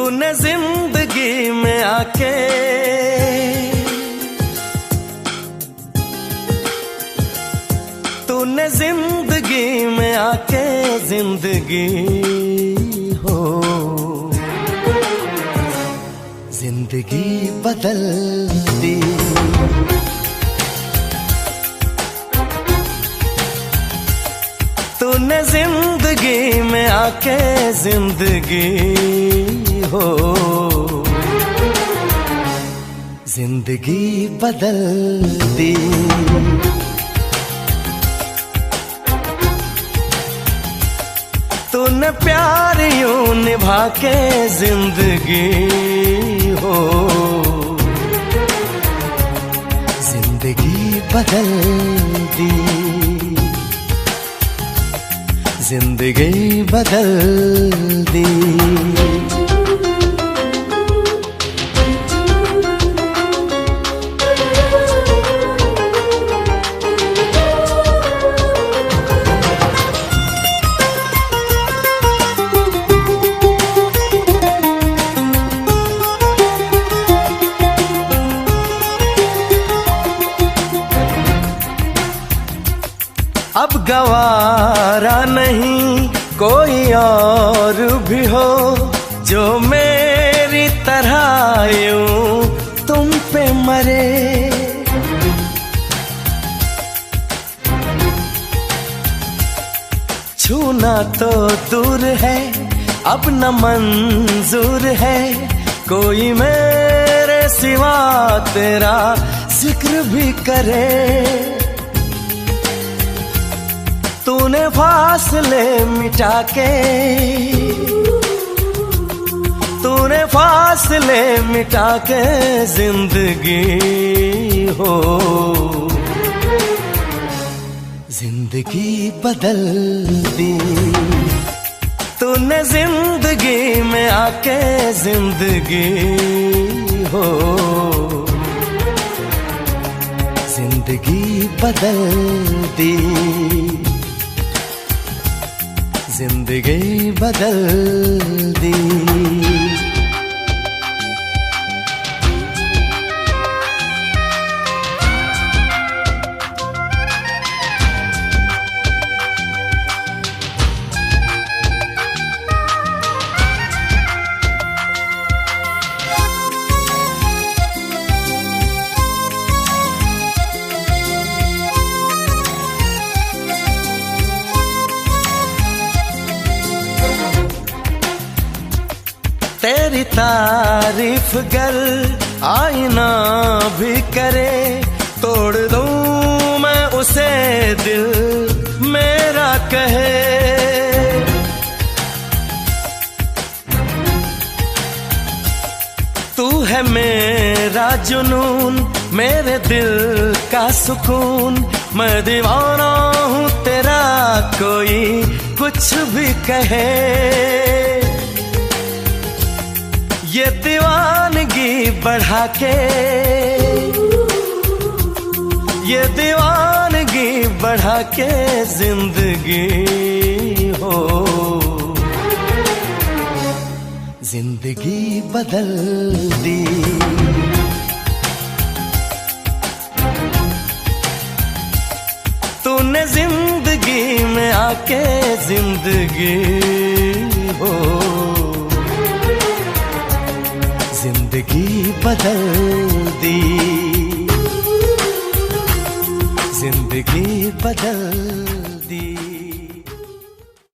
तूने जिंदगी में आके तूने जिंदगी में आके जिंदगी हो जिंदगी बदल दी। तूने जिंदगी में आके जिंदगी हो जिंदगी बदल दी। तूने प्यार यूं निभा के जिंदगी हो जिंदगी बदल दी। जिंदगी बदल दी। अब गवारा नहीं कोई और भी हो जो मेरी तरह यूं तुम पे मरे। छूना तो दूर है अब न मंजूर है कोई मेरे सिवा तेरा जिक्र भी करे। तूने फासले मिटा के तूने फासले मिटा के जिंदगी हो जिंदगी बदल दी। तूने जिंदगी में आके जिंदगी हो जिंदगी बदल दी। जिंदगी बदल दी। तेरी तारीफ गर आईना भी करे तोड़ दूं मैं उसे दिल मेरा कहे। तू है मेरा जुनून मेरे दिल का सुकून मैं दीवाना हूँ तेरा कोई कुछ भी कहे। ये दीवानगी बढ़ा के ये दीवानगी बढ़ा के जिंदगी हो जिंदगी बदल दी। तूने जिंदगी में आके जिंदगी हो जिंदगी बदल दी। जिंदगी बदल दी।